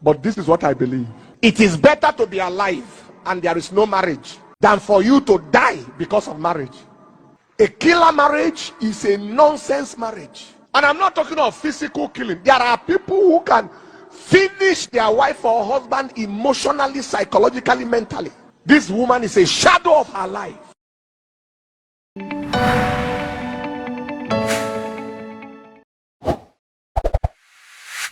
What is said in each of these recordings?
But this is what I believe. It is better to be alive and there is no marriage than for you to die because of marriage. A killer marriage is a nonsense marriage. And I'm not talking of physical killing. There are people who can finish their wife or husband emotionally, psychologically, mentally. This woman is a shadow of her life.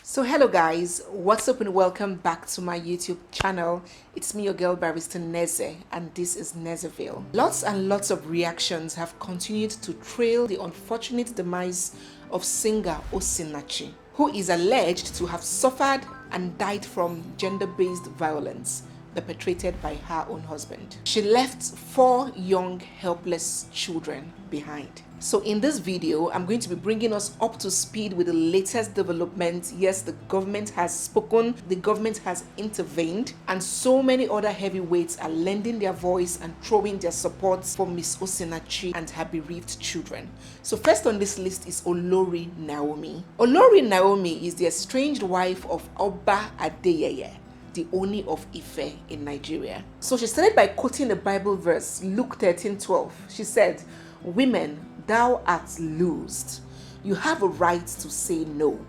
So hello guys, what's up and welcome back to my YouTube channel. It's me, your girl Barrister Neze, and this is Nezeville. Lots and lots of reactions have continued to trail the unfortunate demise of singer Osinachi, who is alleged to have suffered and died from gender-based violence perpetrated by her own husband. She left 4 young helpless children behind. So in this video, I'm going to be bringing us up to speed with the latest developments. Yes, the government has spoken, the government has intervened, and so many other heavyweights are lending their voice and throwing their support for Miss Osinachi and her bereaved children. So first on this list is Olori Naomi. Olori Naomi is the estranged wife of Oba Adeyeye, the Oni of Ife in Nigeria. So she started by quoting the Bible verse, Luke 13:12. She said, "Women, thou art loosed. You have a right to say no.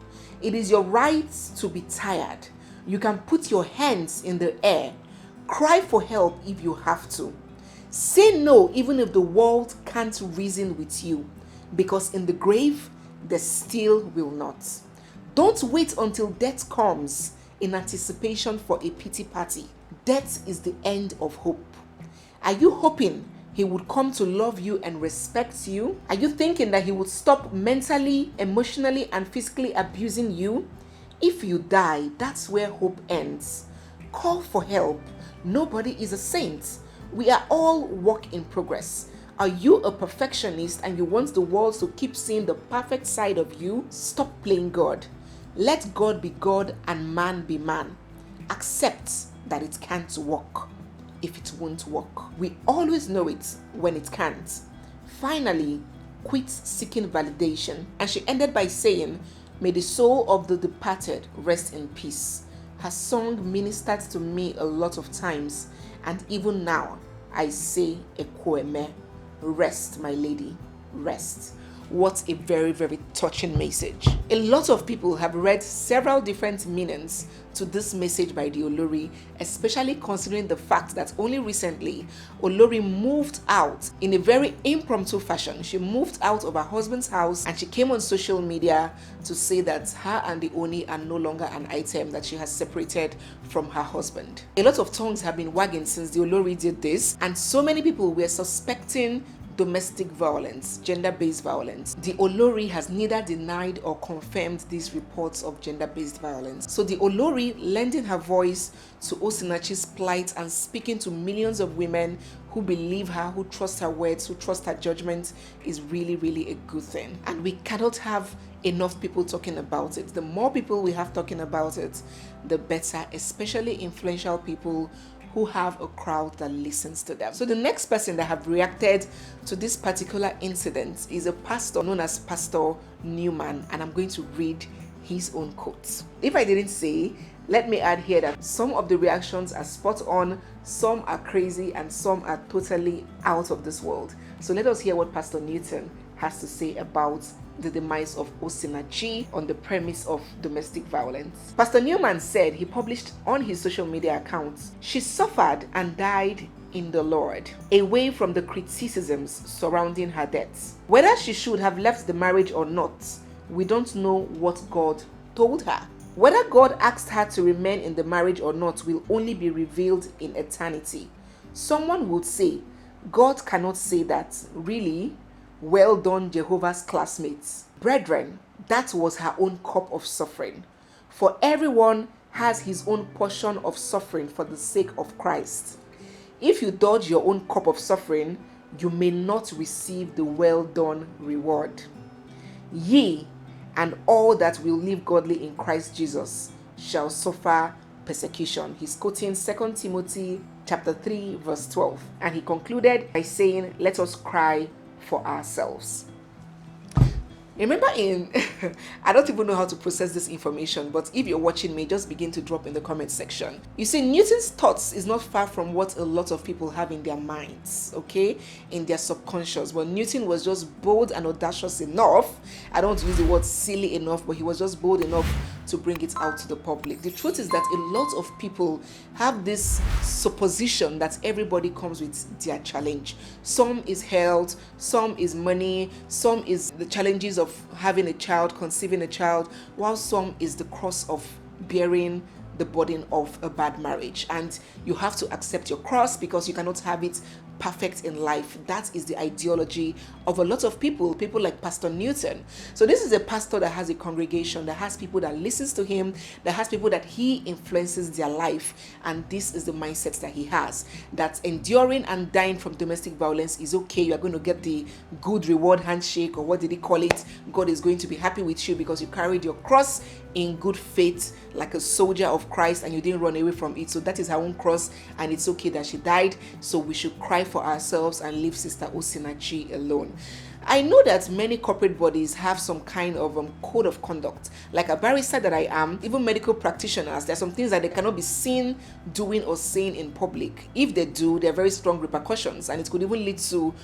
It is your right to be tired. You can put your hands in the air. Cry for help if you have to. Say no even if the world can't reason with you, because in the grave, they still will not. Don't wait until death comes in anticipation for a pity party. Death is the end of hope. Are you hoping he would come to love you and respect you? Are you thinking that he would stop mentally, emotionally, and physically abusing you? If you die, that's where hope ends. Call for help. Nobody is a saint. We are all work in progress. Are you a perfectionist and you want the world to keep seeing the perfect side of you? Stop playing God. Let God be God and man be man. Accept that it can't work if it won't work. We always know it when it can't. Finally, quit seeking validation." And she ended by saying, "May the soul of the departed rest in peace. Her song ministered to me a lot of times, and even now I say Ekweme, rest my lady, rest." What a very, very touching message. A lot of people have read several different meanings to this message by the Olori, especially considering the fact that only recently Olori moved out in a very impromptu fashion. She moved out of her husband's house and she came on social media to say that her and the Oni are no longer an item, that she has separated from her husband. A lot of tongues have been wagging since the Olori did this, and so many people were suspecting domestic violence, gender-based violence. The Olori has neither denied or confirmed these reports of gender-based violence. So the Olori lending her voice to Osinachi's plight and speaking to millions of women who believe her, who trust her words, who trust her judgment is really, really a good thing. And we cannot have enough people talking about it. The more people we have talking about it, the better, especially influential people who have a crowd that listens to them. So the next person that have reacted to this particular incident is a pastor known as Pastor Newman, and I'm going to read his own quotes. If I didn't say, let me add here that some of the reactions are spot on, some are crazy, and some are totally out of this world. So let us hear what Pastor Newton has to say about the demise of Osinachi on the premise of domestic violence. Pastor Newman said he published on his social media accounts, "She suffered and died in the Lord, away from the criticisms surrounding her death. Whether she should have left the marriage or not, we don't know what God told her. Whether God asked her to remain in the marriage or not will only be revealed in eternity. Someone would say, God cannot say that. Really? Well done, Jehovah's classmates. Brethren, that was her own cup of suffering. For everyone has his own portion of suffering for the sake of Christ. If you dodge your own cup of suffering, you may not receive the well done reward. Ye and all that will live godly in Christ Jesus shall suffer persecution." He's quoting 2 Timothy chapter 3 verse 12. And he concluded by saying, "Let us cry for ourselves." Remember in, I don't even know how to process this information, but if you're watching me, just begin to drop in the comment section. You see, Newton's thoughts is not far from what a lot of people have in their minds, okay, in their subconscious. But Newton was just bold and audacious enough, I don't want to use the word silly enough, but he was just bold enough to bring it out to the public. The truth is that a lot of people have this supposition that everybody comes with their challenge. Some is health, some is money, some is the challenges of having a child, conceiving a child, while some is the cross of bearing the burden of a bad marriage. And you have to accept your cross because you cannot have it perfect in life. That is the ideology of a lot of people like Pastor Newton. So this is a pastor that has a congregation, that has people that listens to him, that has people that he influences their life, and this is the mindset that he has, that enduring and dying from domestic violence is okay. You are going to get the good reward handshake, or what did he call it? God is going to be happy with you because you carried your cross in good faith like a soldier of Christ and you didn't run away from it. So that is her own cross, and it's okay that she died. So we should cry for ourselves and leave Sister Osinachi alone. I know that many corporate bodies have some kind of code of conduct. Like a barrister that I am, even medical practitioners, there are some things that they cannot be seen doing or saying in public. If they do, there are very strong repercussions, and it could even lead to,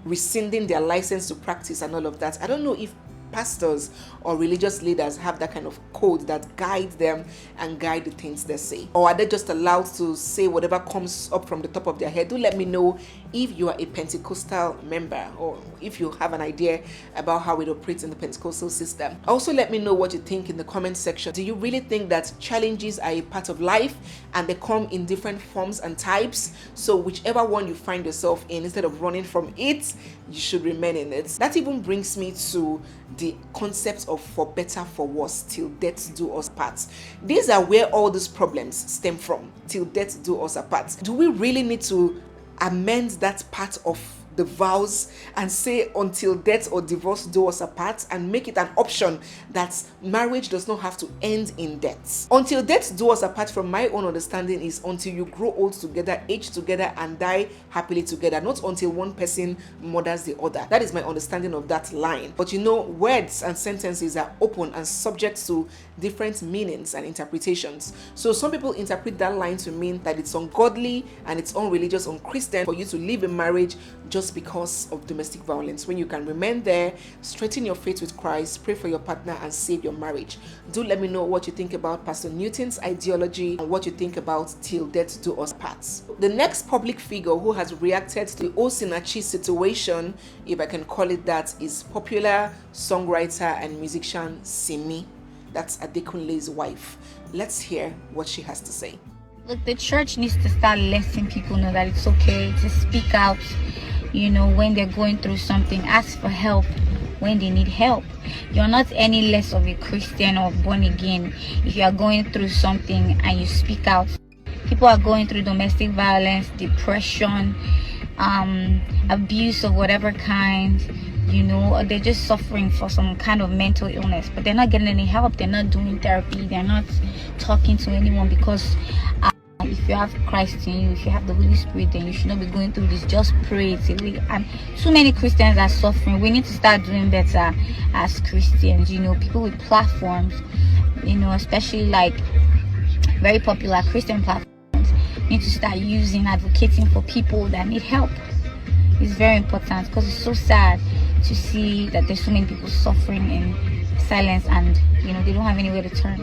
rescinding their license to practice and all of that. I don't know if pastors or religious leaders have that kind of code that guides them and guide the things they say, or are they just allowed to say whatever comes up from the top of their head? Do let me know if you are a Pentecostal member, or if you have an idea about how it operates in the Pentecostal system. Also, let me know what you think in the comment section. Do you really think that challenges are a part of life and they come in different forms and types? So whichever one you find yourself in, instead of running from it, you should remain in it. That even brings me to the concept of for better, for worse, till death do us part. These are where all these problems stem from, till death do us apart. Do we really need to amend that part of the vows and say until death or divorce do us apart, and make it an option that marriage does not have to end in death? Until death do us apart, from my own understanding, is until you grow old together, age together, and die happily together, not until one person murders the other. That is my understanding of that line. But words and sentences are open and subject to different meanings and interpretations. So some people interpret that line to mean that it's ungodly and it's unreligious, unchristian for you to live in marriage just because of domestic violence, when you can remain there, strengthen your faith with Christ, pray for your partner, and save your marriage. Do let me know what you think about Pastor Newton's ideology and what you think about till death do us part. The next public figure who has reacted to the Osinachi situation, if I can call it that, is popular songwriter and musician Simi. That's Adekunle's wife. Let's hear what she has to say. Look, the church needs to start letting people know that it's okay to speak out, when they're going through something. Ask for help when they need help. You're not any less of a Christian or born again if you are going through something and you speak out. People are going through domestic violence, depression, abuse of whatever kind. They're just suffering for some kind of mental illness, but they're not getting any help. They're not doing therapy. They're not talking to anyone, because if you have Christ in you, if you have the Holy Spirit, then you should not be going through this. Just pray it away. And too many Christians are suffering. We need to start doing better as Christians. People with platforms, especially like very popular Christian platforms, need to start advocating for people that need help. It's very important, because it's so sad to see that there's so many people suffering in silence, and they don't have anywhere to turn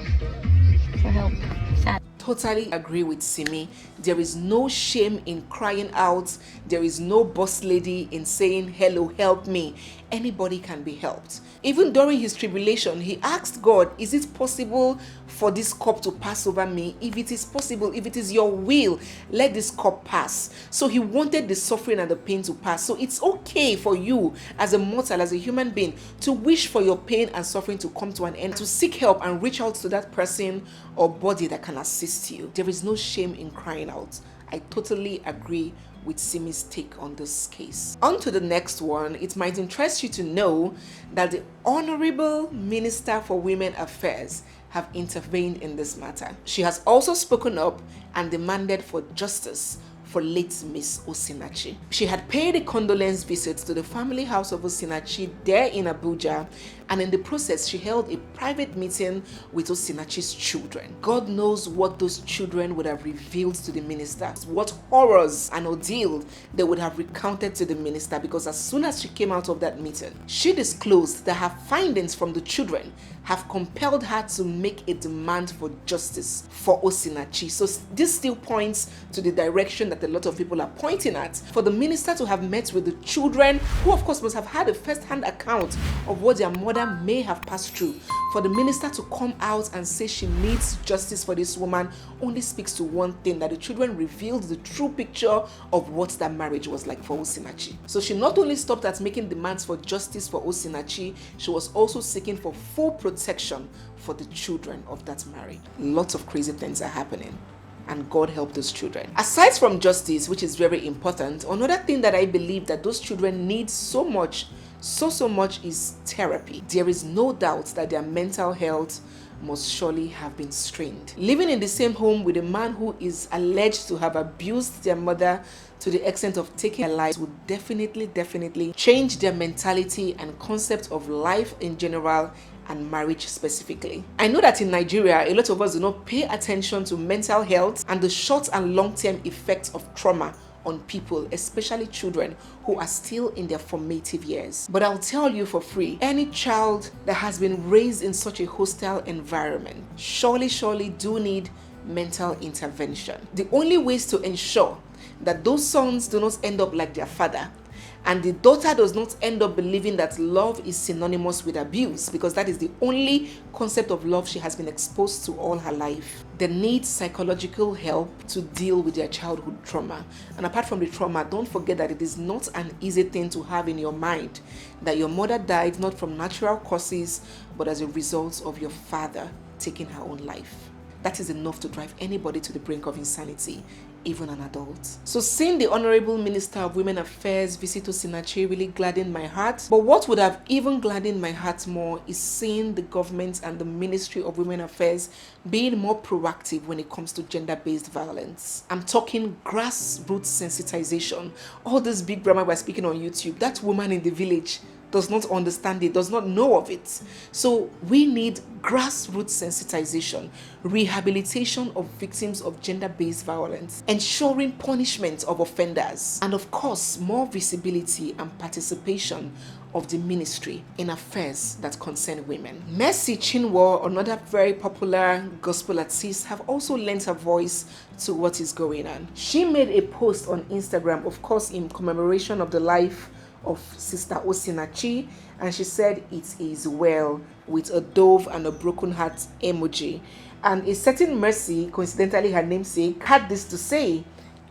for help. Sad. Totally agree with Simi. There is no shame in crying out. There is no boss lady in saying, hello, help me. Anybody can be helped. Even during his tribulation, he asked God, is it possible for this cup to pass over me? If it is possible, if it is your will, let this cup pass. So he wanted the suffering and the pain to pass. So it's okay for you as a mortal, as a human being, to wish for your pain and suffering to come to an end, to seek help and reach out to that person or body that can assist you. There is no shame in crying out. I totally agree with Simi's take on this case. On to the next one. It might interest you to know that the Honorable Minister for Women Affairs have intervened in this matter. She has also spoken up and demanded for justice for late Miss Osinachi. She had paid a condolence visit to the family house of Osinachi there in Abuja, and in the process she held a private meeting with Osinachi's children. God knows what those children would have revealed to the minister, what horrors and ordeal they would have recounted to the minister, because as soon as she came out of that meeting, she disclosed that her findings from the children have compelled her to make a demand for justice for Osinachi. So this still points to the direction that a lot of people are pointing at, for the minister to have met with the children, who of course must have had a first-hand account of what their mother may have passed through. For the minister to come out and say she needs justice for this woman only speaks to one thing, that the children revealed the true picture of what that marriage was like for Osinachi. So she not only stopped at making demands for justice for Osinachi, she was also seeking for full protection for the children of that marriage. Lots of crazy things are happening, and God help those children. Aside from justice, which is very important, another thing that I believe that those children need so much is therapy. There is no doubt that their mental health must surely have been strained. Living in the same home with a man who is alleged to have abused their mother to the extent of taking their lives would definitely change their mentality and concept of life in general and marriage specifically. I know that in Nigeria, a lot of us do not pay attention to mental health and the short and long-term effects of trauma on people, especially children who are still in their formative years. But I'll tell you for free, any child that has been raised in such a hostile environment surely do need mental intervention. The only ways to ensure that those sons do not end up like their father, and the daughter does not end up believing that love is synonymous with abuse, because that is the only concept of love she has been exposed to all her life. They need psychological help to deal with their childhood trauma. And apart from the trauma, don't forget that it is not an easy thing to have in your mind that your mother died not from natural causes, but as a result of your father taking her own life. That is enough to drive anybody to the brink of insanity, even an adult. So seeing the Honorable Minister of Women Affairs visit Osinachi really gladdened my heart. But what would have even gladdened my heart more is seeing the government and the Ministry of Women Affairs being more proactive when it comes to gender-based violence. I'm talking grassroots sensitization. All this big drama we're speaking on YouTube, that woman in the village does not understand it, does not know of it. So we need grassroots sensitization, rehabilitation of victims of gender-based violence, ensuring punishment of offenders, and of course, more visibility and participation of the ministry in affairs that concern women. Mercy Chingua, another very popular gospel artist, have also lent her voice to what is going on. She made a post on Instagram, of course, in commemoration of the life of Sister Osinachi, and she said it is well, with a dove and a broken heart emoji. And a certain Mercy, coincidentally her namesake, had this to say: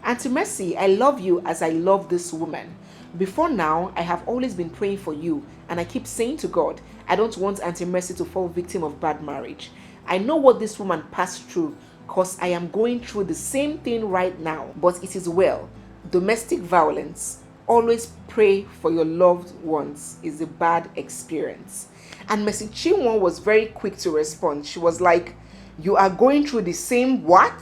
Auntie Mercy, I love you as I love this woman. Before now, I have always been praying for you, and I keep saying to God, I don't want Auntie Mercy to fall victim of bad marriage. I know what this woman passed through, because I am going through the same thing right now, but it is well. Domestic violence, always pray for your loved ones, is a bad experience. And Mercy Chingua was very quick to respond. She was like, you are going through the same what?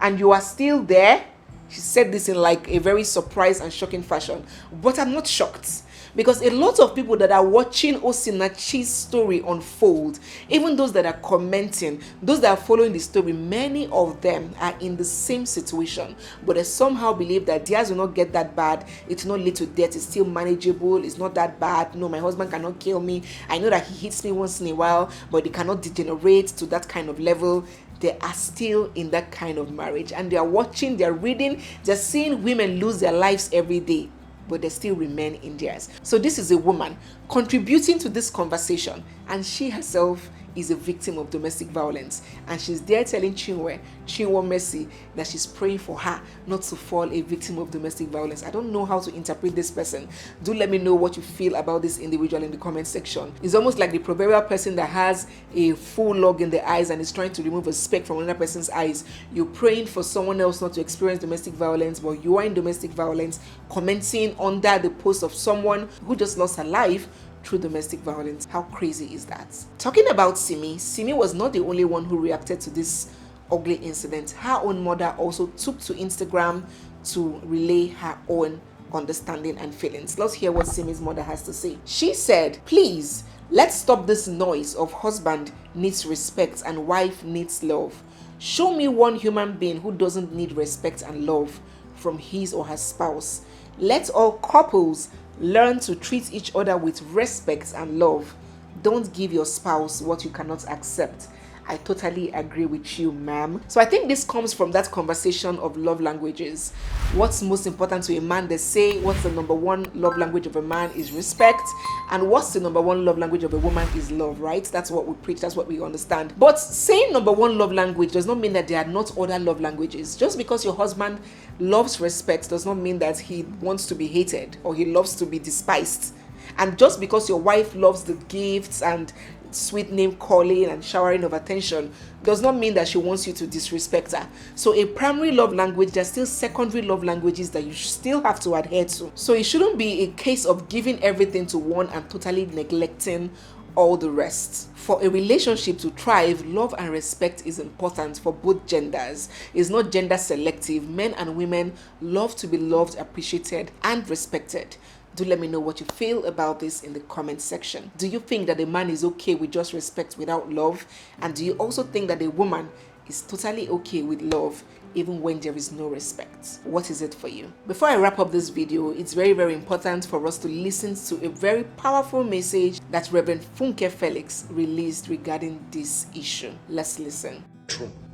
And you are still there? She said this in like a very surprised and shocking fashion. But I'm not shocked, because a lot of people that are watching Osinachi's story unfold, even those that are commenting, those that are following the story, many of them are in the same situation, but they somehow believe that theirs will not get that bad, it will not lead to death, it's still manageable, it's not that bad. No, my husband cannot kill me. I know that he hits me once in a while, but it cannot degenerate to that kind of level. They are still in that kind of marriage, and they are watching, they are reading, they're seeing women lose their lives every day, but they still remain in theirs. So this is a woman contributing to this conversation, and she herself is a victim of domestic violence, and she's there telling Chingua Mercy that she's praying for her not to fall a victim of domestic violence. I don't know how to interpret this person. Do let me know what you feel about this individual in the comment section. It's almost like the proverbial person that has a full log in the eyes and is trying to remove a speck from another person's eyes. You're praying for someone else not to experience domestic violence, but you are in domestic violence, commenting under the post of someone who just lost her life through domestic violence. How crazy is that? Talking about Simi was not the only one who reacted to this ugly incident, her own mother also took to Instagram to relay her own understanding and feelings. Let's hear what Simi's mother has to say. She said, "Please, let's stop this noise of husband needs respect and wife needs love. Show me one human being who doesn't need respect and love from his or her spouse. Let all couples learn to treat each other with respect and love. Don't give your spouse what you cannot accept." I totally agree with you, ma'am. So I think this comes from that conversation of love languages. What's most important to a man? They say what's the number one love language of a man is respect, and what's the number one love language of a woman is love, right? That's what we preach, that's what we understand. But saying number one love language does not mean that there are not other love languages. Just because your husband loves respect does not mean that he wants to be hated or he loves to be despised. And just because your wife loves the gifts and sweet name calling and showering of attention does not mean that she wants you to disrespect her. So a primary love language, there's still secondary love languages that you still have to adhere to. So it shouldn't be a case of giving everything to one and totally neglecting all the rest. For a relationship to thrive, love and respect is important for both genders. It's not gender selective. Men and women love to be loved, appreciated, and respected. Do let me know what you feel about this in the comment section. Do you think that a man is okay with just respect without love? And do you also think that a woman is totally okay with love even when there is no respect? What is it for you? Before I wrap up this video, it's very, very important for us to listen to a very powerful message that Reverend Funke Felix released regarding this issue. Let's listen.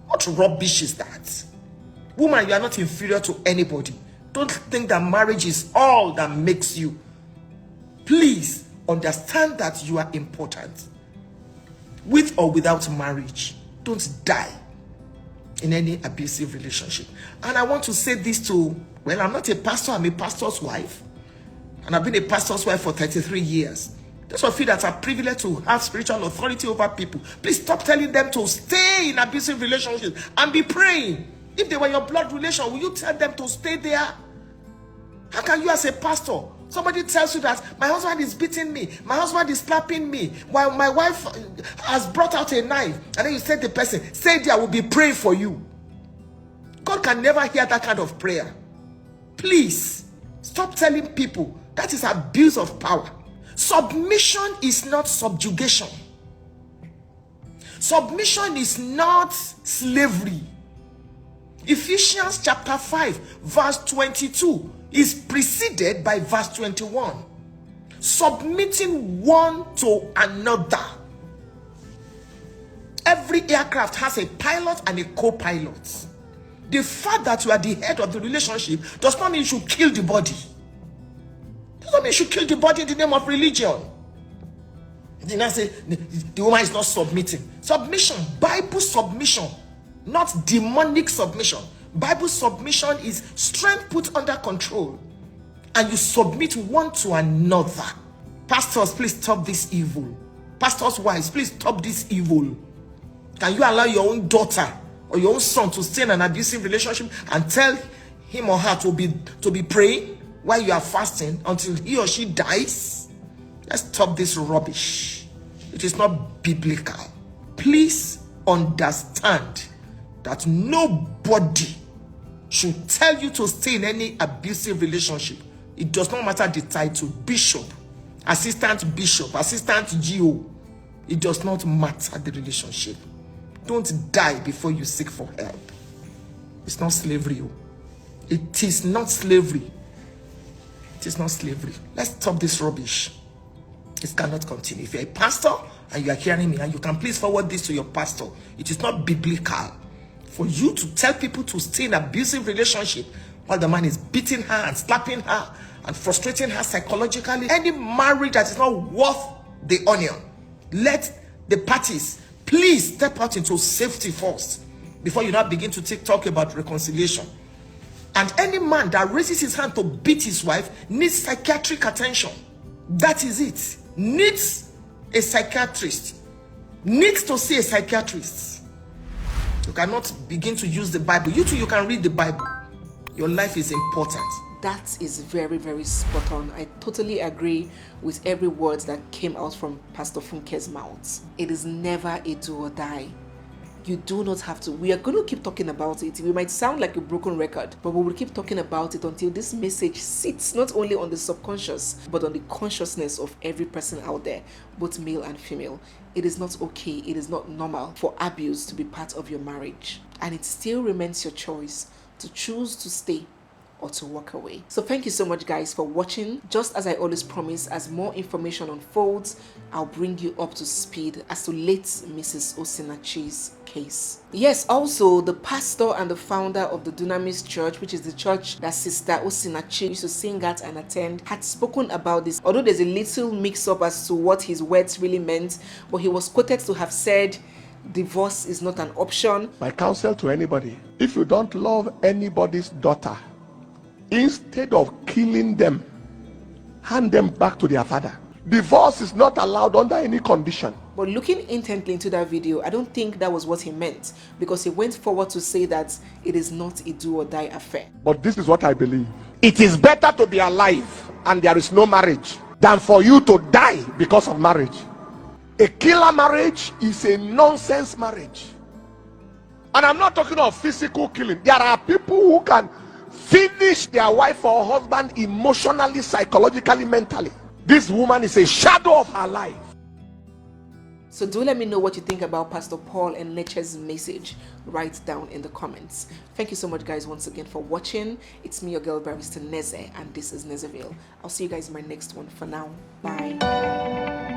What rubbish is that? Woman, you are not inferior to anybody. Don't think that marriage is all that makes you. Please understand that you are important. With or without marriage, don't die in any abusive relationship. And I want to say this to, well, I'm not a pastor, I'm a pastor's wife. And I've been a pastor's wife for 33 years. Those of you that are privileged to have spiritual authority over people, please stop telling them to stay in abusive relationships and be praying. If they were your blood relation, will you tell them to stay there? How can you as a pastor, somebody tells you that my husband is beating me, my husband is slapping me, while my wife has brought out a knife, and then you say to the person, stay there, I will be praying for you. God can never hear that kind of prayer. Please, stop telling people that is abuse of power. Submission is not subjugation. Submission is not slavery. Ephesians chapter 5 verse 22 is preceded by verse 21. Submitting one to another. Every aircraft has a pilot and a co-pilot. The fact that you are the head of the relationship does not mean you should kill the body. Does not mean you should kill the body in the name of religion. Then I say the woman is not submitting. Submission, Bible submission, not demonic submission. Bible submission is strength put under control, and you submit one to another. Pastors, please stop this evil. Pastors' wives, please stop this evil. Can you allow your own daughter or your own son to stay in an abusive relationship and tell him or her to be praying while you are fasting until he or she dies? Let's stop this rubbish. It is not biblical. Please understand that nobody should tell you to stay in any abusive relationship. It does not matter the title, bishop, assistant GO. It does not matter the relationship. Don't die before you seek for help. It's not slavery. It is not slavery. It is not slavery. Let's stop this rubbish. It cannot continue. If you're a pastor and you are hearing me, and you can please forward this to your pastor, it is not biblical for you to tell people to stay in an abusive relationship while the man is beating her and slapping her and frustrating her psychologically. Any marriage that is not worth the onion, let the parties please step out into safety first before you now begin to talk about reconciliation. And any man that raises his hand to beat his wife needs psychiatric attention. That is it. Needs a psychiatrist. Needs to see a psychiatrist. You cannot begin to use the Bible. You too, you can read the Bible. Your life is important. That is very, very spot on. I totally agree with every word that came out from Pastor Funke's mouth. It is never a do or die. You do not have to. We are going to keep talking about it. We might sound like a broken record, but we will keep talking about it until this message sits not only on the subconscious, but on the consciousness of every person out there, both male and female. It is not okay, it is not normal for abuse to be part of your marriage. And it still remains your choice to choose to stay or to walk away. So thank you so much, guys, for watching. Just as I always promise, as more information unfolds, I'll bring you up to speed as to late Mrs. Osinachi's case. Yes, also the pastor and the founder of the Dunamis church, which is the church that Sister Osinachi used to sing at and attend, had spoken about this. Although there's a little mix-up as to what his words really meant, but he was quoted to have said, divorce is not an option. My counsel to anybody: if you don't love anybody's daughter, instead of killing them, hand them back to their father. Divorce is not allowed under any condition. But looking intently into that video, I don't think that was what he meant, because he went forward to say that it is not a do or die affair. But this is what I believe: it is better to be alive and there is no marriage than for you to die because of marriage. A killer marriage is a nonsense marriage. And I'm not talking of physical killing. There are people who can finish their wife or husband emotionally, psychologically, mentally. This woman is a shadow of her life. So do let me know what you think about Pastor Paul and Enenche's message. Write down in the comments. Thank you so much, guys, once again for watching. It's me, your girl Barrister Neze, and this is Nezeville. I'll see you guys in my next one. For now, bye.